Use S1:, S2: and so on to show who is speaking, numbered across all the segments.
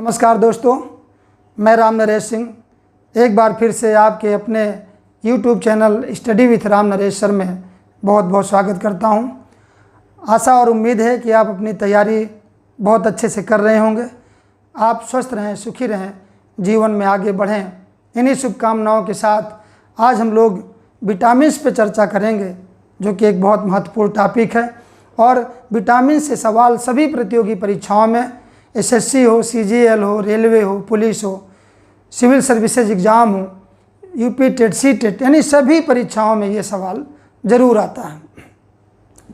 S1: नमस्कार दोस्तों, मैं राम नरेश सिंह एक बार फिर से आपके अपने YouTube channel study with Ram Naresh sir में बहुत बहुत स्वागत करता हूं। आशा और उम्मीद है कि आप अपनी तैयारी बहुत अच्छे से कर रहे होंगे। आप स्वस्थ रहें, सुखी रहें, जीवन में आगे बढ़ें। इन्हीं शुभकामनाओं के साथ आज हम लोग विटामिन्स पे चर्चा करेंगे, जो कि एक बहुत महत्वपूर्ण टॉपिक है। और विटामिन से सवाल सभी प्रतियोगी परीक्षाओं में, एसएससी हो, सीजीएल हो, रेलवे हो, पुलिस हो, सिविल सर्विसेज एग्ज़ाम हो, यूपी टेट, सी टेट, यानी सभी परीक्षाओं में ये सवाल ज़रूर आता है।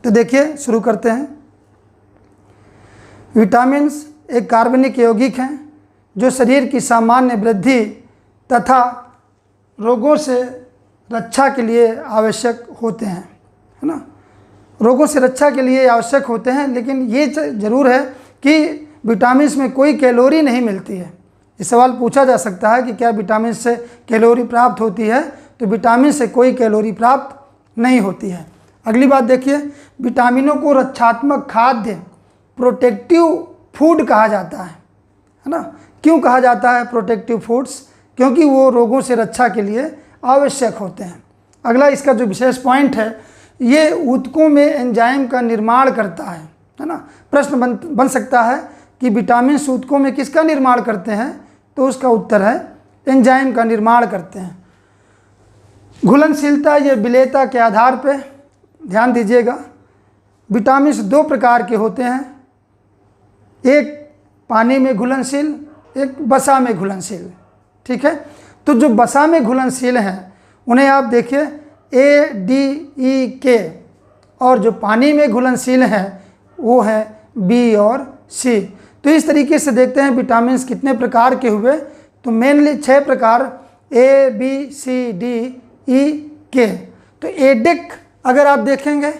S1: तो देखिए, शुरू करते हैं। विटामिन्स एक कार्बनिक यौगिक हैं जो शरीर की सामान्य वृद्धि तथा रोगों से रक्षा के लिए आवश्यक होते हैं, है ना। रोगों से रक्षा के लिए आवश्यक होते हैं, लेकिन ये ज़रूर है कि विटामिन्स में कोई कैलोरी नहीं मिलती है। इस सवाल पूछा जा सकता है कि क्या विटामिन से कैलोरी प्राप्त होती है, तो विटामिन से कोई कैलोरी प्राप्त नहीं होती है। अगली बात देखिए, विटामिनों को रक्षात्मक खाद्य, प्रोटेक्टिव फूड कहा जाता है ना। क्यों कहा जाता है प्रोटेक्टिव फूड्स? क्योंकि वो रोगों से रक्षा के लिए आवश्यक होते हैं। अगला इसका जो विशेष पॉइंट है, ये ऊतकों में एंजाइम का निर्माण करता है ना। प्रश्न बन सकता है कि विटामिन ऊतकों में किसका निर्माण करते हैं, तो उसका उत्तर है एंजाइम का निर्माण करते हैं। घुलनशीलता या विलेयता के आधार पे ध्यान दीजिएगा, विटामिन दो प्रकार के होते हैं, एक पानी में घुलनशील, एक वसा में घुलनशील। ठीक है, तो जो वसा में घुलनशील हैं उन्हें आप देखिए ए, डी, ई, के, और जो पानी में घुलनशील हैं वो हैं बी और सी। तो इस तरीके से देखते हैं विटामिन कितने प्रकार के हुए, तो मेनली 6 प्रकार, ए, बी, सी, डी, ई, के। तो एडिक अगर आप देखेंगे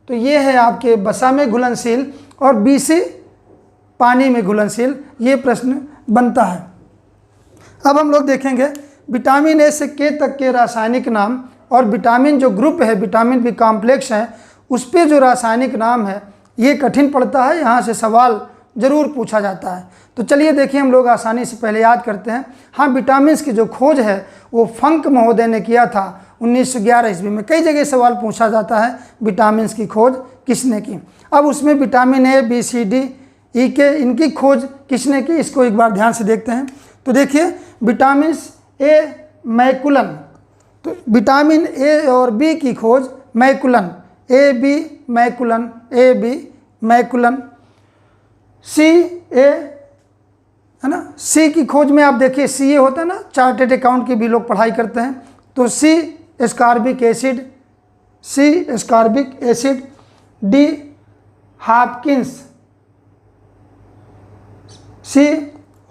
S1: तो ये है आपके वसा में घुलनशील, और बी, सी पानी में घुलनशील। ये प्रश्न बनता है। अब हम लोग देखेंगे विटामिन ए से के तक के रासायनिक नाम, और विटामिन जो ग्रुप है, विटामिन बी कॉम्प्लेक्स है, उस पर जो रासायनिक नाम है ये कठिन पड़ता है, यहाँ से सवाल ज़रूर पूछा जाता है। तो चलिए देखिए, हम लोग आसानी से पहले याद करते हैं। हाँ, विटामिन की जो खोज है वो फंक महोदय ने किया था 1911 ईस्वी में। कई जगह सवाल पूछा जाता है विटामिन की खोज किसने की। अब उसमें vitamin A, B, C, D, E, K, इनकी खोज किसने की, इसको एक बार ध्यान से देखते हैं। तो देखिए, विटामिन ए मैकुलन, तो विटामिन ए और बी की खोज मैकुलन, ए बी मैकुलन, ए बी मैकुलन। सी ए, है ना, सी की खोज में आप देखिए सी ए होता है ना, चार्टेड अकाउंट की भी लोग पढ़ाई करते हैं, तो सी एस्कॉर्बिक एसिड, सी एस्कॉर्बिक एसिड। डी हॉपकिंस, सी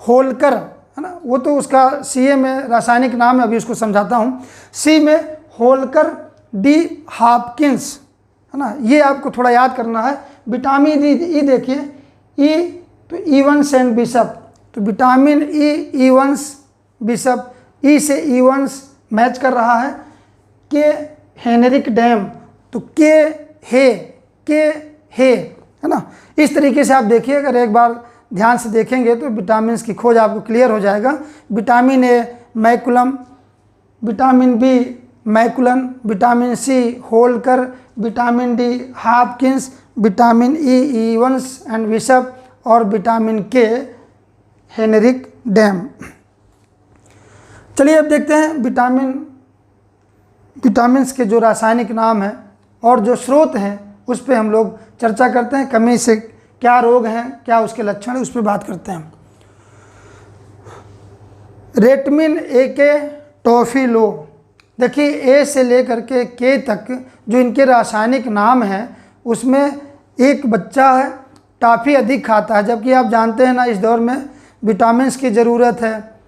S1: होल्कर, है ना, वो तो उसका सी ए में रासायनिक नाम है, अभी उसको समझाता हूँ। सी में होल्कर, डी हॉपकिंस, है ना, ये आपको थोड़ा याद करना है। विटामिन ई देखिए, ई तो इवंस एंड बिशप, तो विटामिन ई इवंस बिशप, ई से इवंस मैच कर रहा है। के हेनरिक डैम, तो के हे, है ना। इस तरीके से आप देखिए, अगर एक बार ध्यान से देखेंगे तो विटामिन की खोज आपको क्लियर हो जाएगा। Vitamin A McCollum, vitamin B McCollum, vitamin C होल्कर, vitamin D Hopkins, vitamin E Evans and Bishop, और विटामिन के हेनरिक डैम। चलिए अब देखते हैं विटामिन के जो रासायनिक नाम हैं और जो स्रोत हैं उस पर हम लोग चर्चा करते हैं। कमी से क्या रोग हैं, क्या उसके लक्षण हैं, उस पर बात करते हैं। रेटमिन ए के टॉफिलो, देखिए ए से लेकर के तक जो इनके रासायनिक नाम हैं उसमें एक बच्चा है टॉफ़ी अधिक खाता है, जबकि आप जानते हैं ना इस दौर में विटामिन की ज़रूरत है,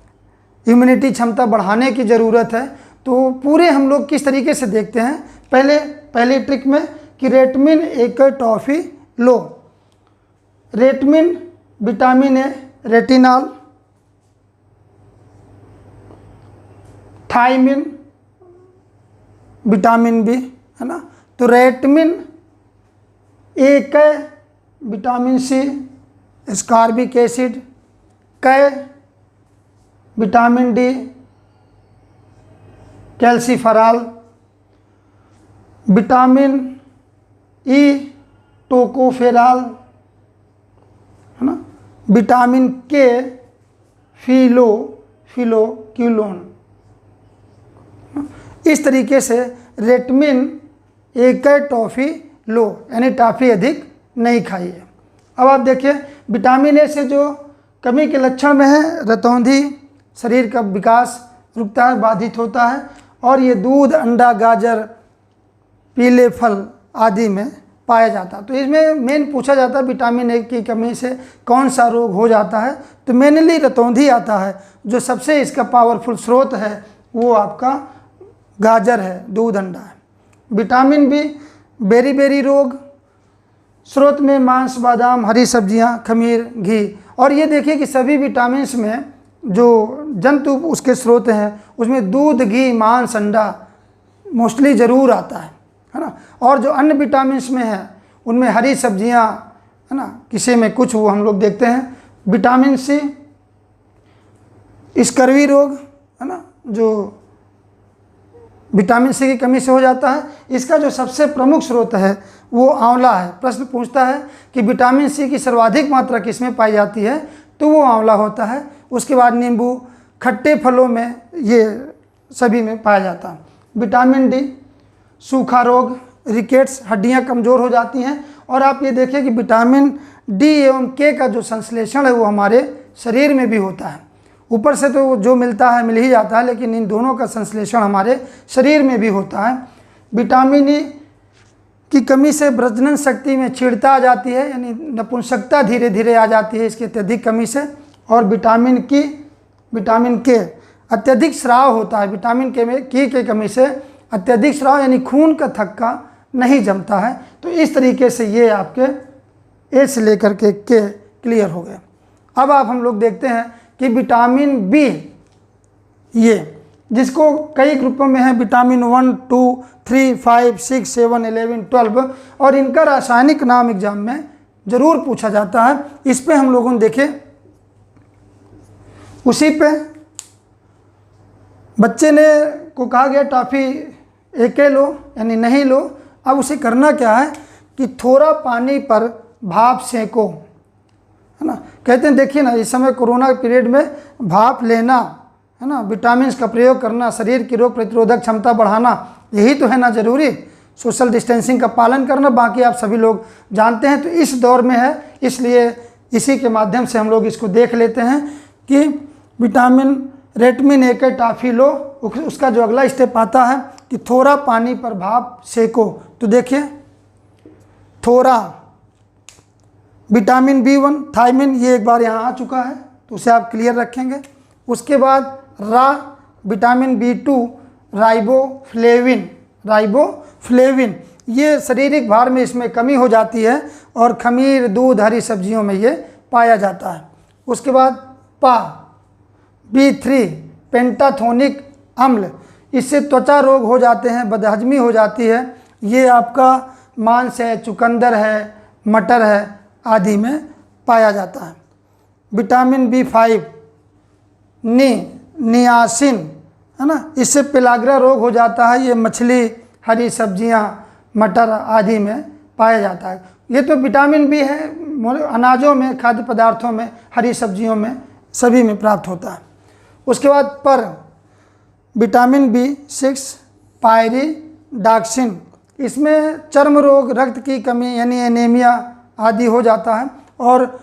S1: इम्यूनिटी क्षमता बढ़ाने की ज़रूरत है। तो पूरे हम लोग किस तरीके से देखते हैं, पहले ट्रिक में कि रेटमिन ए के टॉफ़ी लो। रेटमिन vitamin A, retinol, thiamine vitamin B, है ना। तो रेटमिन ए के विटामिन सी, एस्कॉर्बिक एसिड, कै, vitamin D, calciferol, vitamin E, tocopherol, है ना, विटामिन के, फिलोक्यूलोन। इस तरीके से रेटमिन एक टॉफ़ी लो, यानी टॉफ़ी अधिक नहीं खाइए। अब आप देखिए विटामिन ए से जो कमी के लक्षण में है, रतौंधी, शरीर का विकास रुकता है, बाधित होता है, और ये दूध, अंडा, गाजर, पीले फल आदि में पाया जाता है। तो इसमें मेन पूछा जाता है विटामिन ए की कमी से कौन सा रोग हो जाता है, तो मेनली रतौंधी आता है। जो सबसे इसका पावरफुल स्रोत है वो आपका गाजर है, दूध, अंडा है। विटामिन बी, बेरी रोग, स्रोत में मांस, बादाम, हरी सब्जियां, खमीर, घी। और ये देखिए कि सभी विटामिन्स में जो जंतु उसके स्रोत हैं उसमें दूध, घी, मांस, अंडा मोस्टली ज़रूर आता है ना। और जो अन्य विटामिन्स में है उनमें हरी सब्जियां, है ना, किसी में कुछ वो हम लोग देखते हैं। विटामिन सी, स्कर्वी रोग, है ना, जो विटामिन सी की कमी से हो जाता है। इसका जो सबसे प्रमुख स्रोत है वो आंवला है। प्रश्न पूछता है कि विटामिन सी की सर्वाधिक मात्रा किसमें पाई जाती है, तो वो आंवला होता है। उसके बाद नींबू, खट्टे फलों में ये सभी में पाया जाता है। विटामिन डी, सूखा रोग, रिकेट्स, हड्डियां कमज़ोर हो जाती हैं। और आप ये देखिए कि विटामिन डी एवं के का जो संश्लेषण है वो हमारे शरीर में भी होता है। ऊपर से तो जो मिलता है मिल ही जाता है, लेकिन इन दोनों का संश्लेषण हमारे शरीर में भी होता है। विटामिन ई की कमी से प्रजनन शक्ति में छीड़ता आ जाती है, यानी नपुंसकता धीरे धीरे आ जाती है इसकी अत्यधिक कमी से। और विटामिन के अत्यधिक स्राव होता है। विटामिन के कमी से अत्यधिक स्राव, यानी खून का थक्का नहीं जमता है। तो इस तरीके से ये आपके ए से लेकर के क्लियर हो गए। अब आप हम लोग देखते हैं कि विटामिन बी, ये जिसको कई ग्रुपों में है, विटामिन 1, 2, 3, 5, 6, 7, 11, 12, और इनका रासायनिक नाम एग्जाम में ज़रूर पूछा जाता है। इस पे हम लोगों ने देखे, उसी पे बच्चे ने को कहा गया टॉफ़ी एक लो, यानी नहीं लो। अब उसे करना क्या है कि थोड़ा पानी पर भाप सेको, है ना। कहते हैं देखिए ना, इस समय कोरोना पीरियड में भाप लेना, है ना, विटामिन्स का प्रयोग करना, शरीर की रोग प्रतिरोधक क्षमता बढ़ाना, यही तो है ना ज़रूरी। सोशल डिस्टेंसिंग का पालन करना बाकी आप सभी लोग जानते हैं। तो इस दौर में है, इसलिए इसी के माध्यम से हम लोग इसको देख लेते हैं कि विटामिन रेटमिन ए टॉफ़ी लो। उसका जो अगला स्टेप आता है कि थोड़ा पानी पर भाप सेको। तो देखिए थोड़ा, विटामिन बी1, थायमिन, ये एक बार यहाँ आ चुका है तो उसे आप क्लियर रखेंगे। उसके बाद विटामिन बी2, राइबोफ्लेविन, ये शारीरिक भार में इसमें कमी हो जाती है और खमीर, दूध, हरी सब्जियों में ये पाया जाता है। उसके बाद B3, पेंटाथोनिक अम्ल, इससे त्वचा रोग हो जाते हैं, बदहजमी हो जाती है। ये आपका मांस है, चुकंदर है, मटर है आदि में पाया जाता है। विटामिन B5, नियासिन, है ना, इससे पेलाग्रा रोग हो जाता है। ये मछली, हरी सब्जियां, मटर आदि में पाया जाता है। ये तो विटामिन बी है, अनाजों में, खाद्य पदार्थों में, हरी सब्जियों में, सभी में प्राप्त होता है। उसके बाद विटामिन B6, पायरिडॉक्सिन, इसमें चर्म रोग, रक्त की कमी यानी एनीमिया आदि हो जाता है। और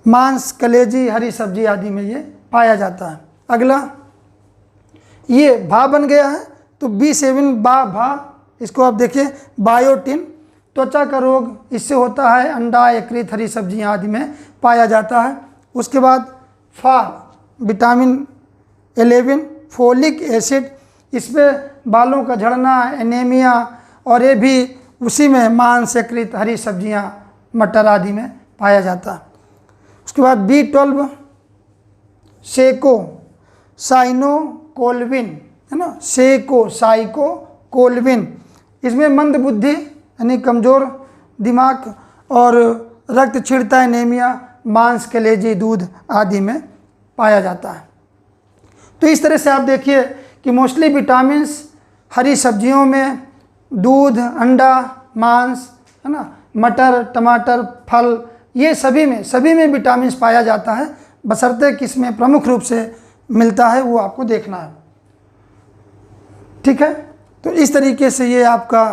S1: मांस, कलेजी, हरी सब्जी आदि में ये पाया जाता है। अगला ये भा बन गया है, तो B7 इसको आप देखिए, बायोटिन, त्वचा का रोग इससे होता है। अंडा, यकृत, हरी सब्जियां आदि में पाया जाता है। उसके बाद विटामिन 11, फोलिक एसिड, इसमें बालों का झड़ना, एनीमिया, और ये भी उसी में मांस, यकृत, हरी सब्जियां, मटर आदि में पाया जाता है। उसके बाद B12, साइनोकोल्विन, है ना, साइकोकोल्विन, इसमें मंद बुद्धि यानी कमज़ोर दिमाग और रक्त छिड़ता, एनीमिया, मांस, कलेजी, दूध आदि में पाया जाता है। तो इस तरह से आप देखिए कि मोस्टली विटामिन्स हरी सब्जियों में, दूध, अंडा, मांस, है ना, मटर, टमाटर, फल, ये सभी में विटामिन्स पाया जाता है, बशर्ते किसमें प्रमुख रूप से मिलता है वो आपको देखना है। ठीक है, तो इस तरीके से ये आपका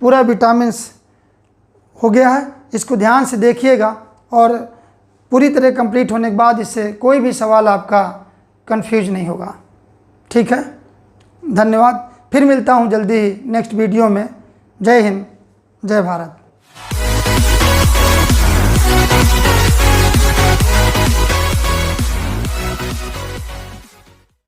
S1: पूरा विटामिन्स हो गया है। इसको ध्यान से देखिएगा और पूरी तरह कंप्लीट होने के बाद इससे कोई भी सवाल आपका कंफ्यूज नहीं होगा। ठीक है, धन्यवाद। फिर मिलता हूँ जल्दी ही नेक्स्ट वीडियो में। जय हिंद, जय भारत।